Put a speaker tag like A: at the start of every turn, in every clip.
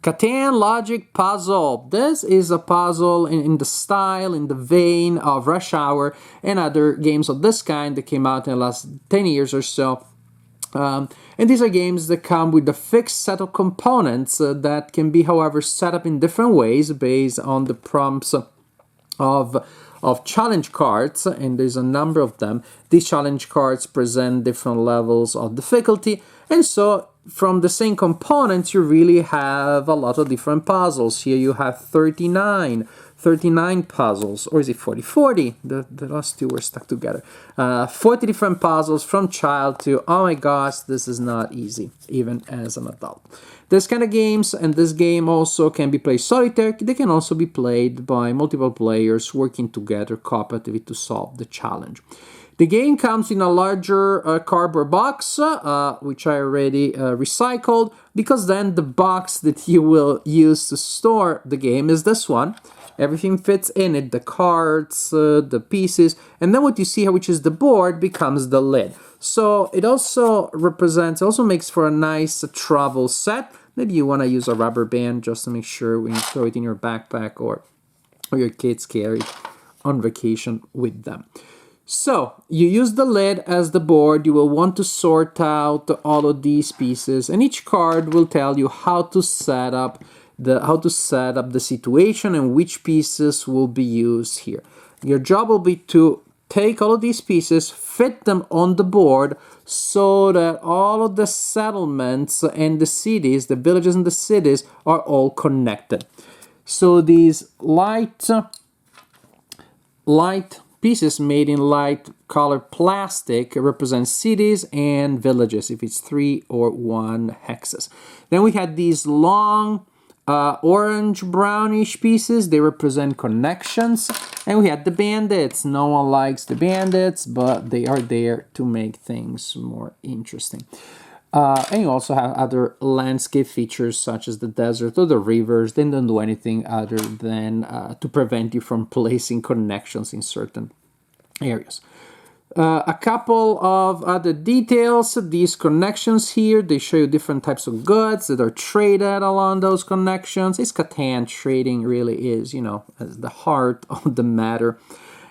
A: Catan Logic Puzzle. This is a puzzle in the style, in the vein of Rush Hour and other games of this kind that came out in the last 10 years or so. And these are games that come with a fixed set of components that can be, however, set up in different ways based on the prompts of challenge cards, and there's a number of them. These challenge cards present different levels of difficulty, and so from the same components you really have a lot of different puzzles. Here you have 39 puzzles, or is it 40? The last two were stuck together. 40 different puzzles from child to, oh my gosh, this is not easy, even as an adult. This kind of games, and this game also can be played solitaire. They can also be played by multiple players working together cooperatively to solve the challenge. The game comes in a larger cardboard box, which I already recycled, because then the box that you will use to store the game is this one. Everything fits in it, the cards, the pieces, and then what you see here, which is the board, becomes the lid. So it also makes for a nice travel set. Maybe you want to use a rubber band just to make sure when you throw it in your backpack or your kids carry it on vacation with them. So you use the lid as the board. You will want to sort out all of these pieces, and each card will tell you how to set up the situation and which pieces will be used here. Your job will be to take all of these pieces, fit them on the board so that all of the settlements and the cities, the villages and the cities, are all connected. So these light pieces made in light colored plastic represent cities and villages, if it's 3 or 1 hexes. Then we had these long orange brownish pieces. They represent connections. And we had the bandits. No one likes the bandits, but they are there to make things more interesting. And you also have other landscape features such as the desert or the rivers. They don't do anything other than to prevent you from placing connections in certain areas. A couple of other details. These connections here, they show you different types of goods that are traded along those connections. It's Catan. Trading really is, the heart of the matter.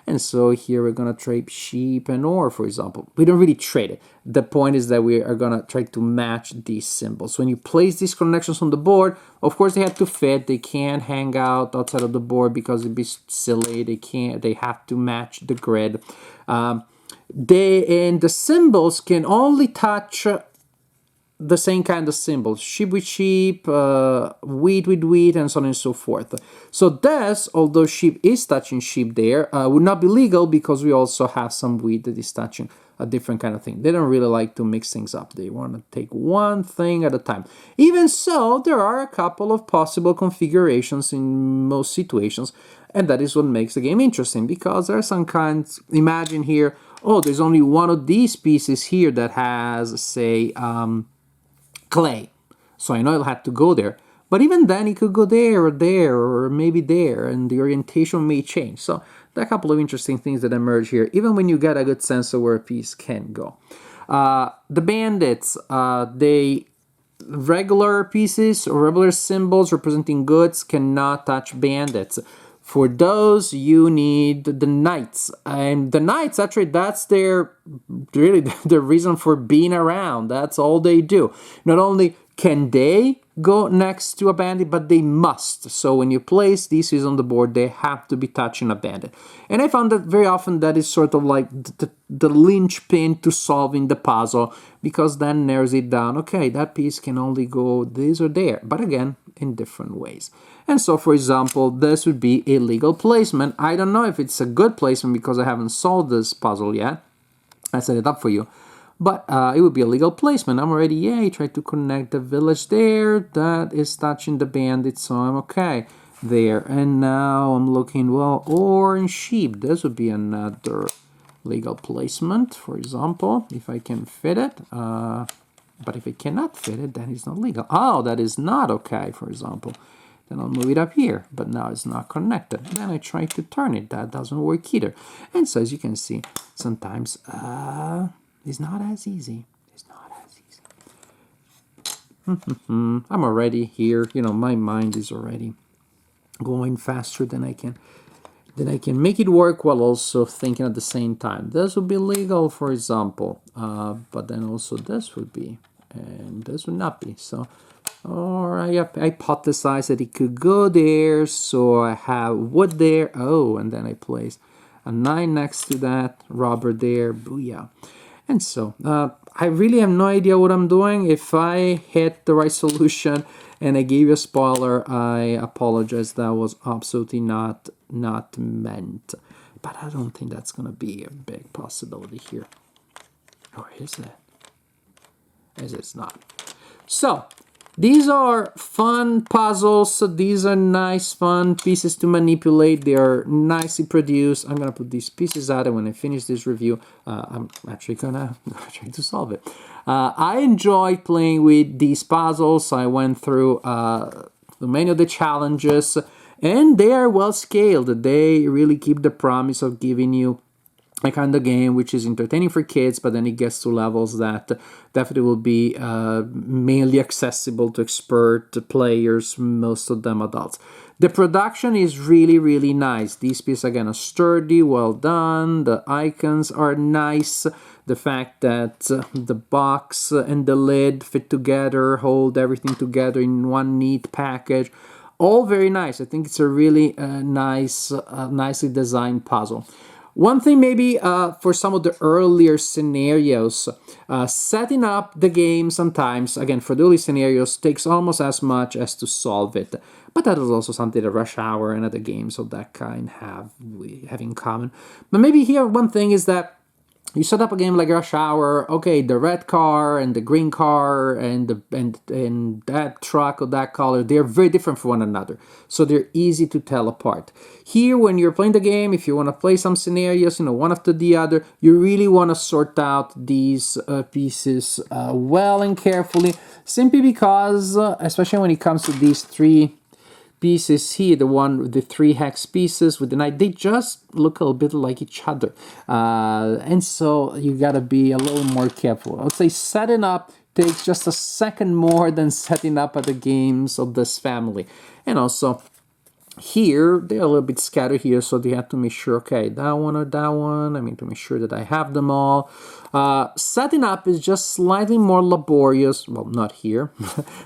A: And so here we're going to trade sheep and ore, for example. We don't really trade it. The point is that we are going to try to match these symbols. When you place these connections on the board, of course they have to fit. They can't hang out outside of the board because it'd be silly. They have to match the grid. And the symbols can only touch the same kind of symbols, sheep with sheep, wheat with wheat, and so on and so forth. So this, although sheep is touching sheep there, would not be legal because we also have some wheat that is touching a different kind of thing. They don't really like to mix things up. They want to take one thing at a time. Even so, there are a couple of possible configurations in most situations, and that is what makes the game interesting, because there are some kinds, imagine here, oh, there's only one of these pieces here that has, say, clay. So I know it'll have to go there. But even then, it could go there, or maybe there, and the orientation may change. So there are a couple of interesting things that emerge here, even when you get a good sense of where a piece can go. The bandits, regular pieces or regular symbols representing goods cannot touch bandits. For those, you need the knights. And the knights, actually, that's their reason for being around. That's all they do. Not only can they go next to a bandit, but they must. So when you place these pieces on the board, they have to be touching a bandit. And I found that very often that is sort of like the linchpin to solving the puzzle, because then narrows it down. Okay, that piece can only go this or there, but again, in different ways. And so, for example, this would be a legal placement. I don't know if it's a good placement because I haven't solved this puzzle yet. I set it up for you. But it would be a legal placement. I'm already, yay, tried to connect the village there. That is touching the bandit, so I'm okay there. And now I'm looking, well, ore and sheep. This would be another legal placement, for example, if I can fit it. But if I cannot fit it, then it's not legal. Oh, that is not okay, for example. Then I'll move it up here, but now it's not connected. Then I try to turn it. That doesn't work either. And so as you can see, sometimes it's not as easy. It's not as easy. I'm already here. You know, my mind is already going faster than I can. Then I can make it work while also thinking at the same time. This would be legal, for example, but then also this would be, and this would not be. So, or I hypothesize that it could go there, so I have wood there. Oh, and then I place a 9 next to that, rubber there, booyah. And so, I really have no idea what I'm doing. If I hit the right solution and I gave you a spoiler, I apologize. That was absolutely not meant. But I don't think that's going to be a big possibility here. Or is it? It's not. So, these are fun puzzles. These are nice, fun pieces to manipulate. They are nicely produced. I'm going to put these pieces out, and when I finish this review, I'm actually going to try to solve it. I enjoy playing with these puzzles. I went through many of the challenges, and they are well scaled. They really keep the promise of giving you a kind of game which is entertaining for kids, but then it gets to levels that definitely will be mainly accessible to expert players, most of them adults. The production is really, really nice. These pieces, again, are sturdy, well done. The icons are nice. The fact that the box and the lid fit together, hold everything together in one neat package. All very nice. I think it's a really nicely designed puzzle. One thing maybe for some of the earlier scenarios, setting up the game sometimes, again, for the early scenarios, takes almost as much as to solve it. But that is also something that Rush Hour and other games of that kind have in common. But maybe here one thing is that you set up a game like Rush Hour, okay, the red car and the green car and that truck or that color, they're very different from one another. So they're easy to tell apart. Here, when you're playing the game, if you want to play some scenarios, one after the other, you really want to sort out these pieces well and carefully, simply because, especially when it comes to these three pieces here, the 3 hex pieces with the knight, they just look a little bit like each other, and so you gotta be a little more careful. I would say setting up takes just a second more than setting up other games of this family. And also here they're a little bit scattered here, so they have to make sure, okay, that one or that one, I mean, to make sure that I have them all. Setting up is just slightly more laborious. Well, not here,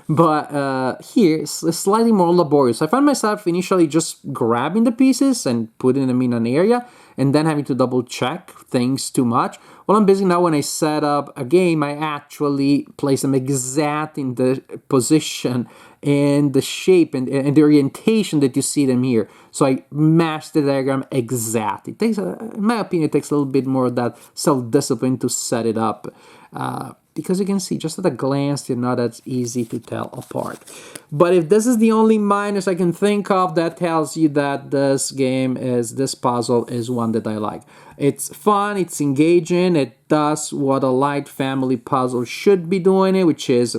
A: but here it's slightly more laborious. I find myself initially just grabbing the pieces and putting them in an area and then having to double check things too much. Well, I'm busy now. When I set up a game, I actually place them exact in the position and the shape and the orientation that you see them here. So I match the diagram exact. It takes, in my opinion, it takes a little bit more of that self-discipline to set it up. Because you can see, just at a glance, they're not as easy to tell apart. But if this is the only minus I can think of, that tells you that this puzzle is one that I like. It's fun, it's engaging, it does what a light family puzzle should be doing it, which is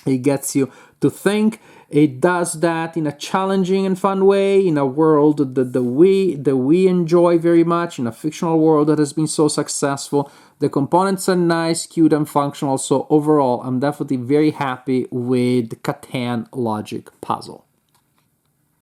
A: it gets you to think. It does that in a challenging and fun way, in a world that we enjoy very much, in a fictional world that has been so successful. The components are nice, cute, and functional. So overall, I'm definitely very happy with Catan Logic Puzzle.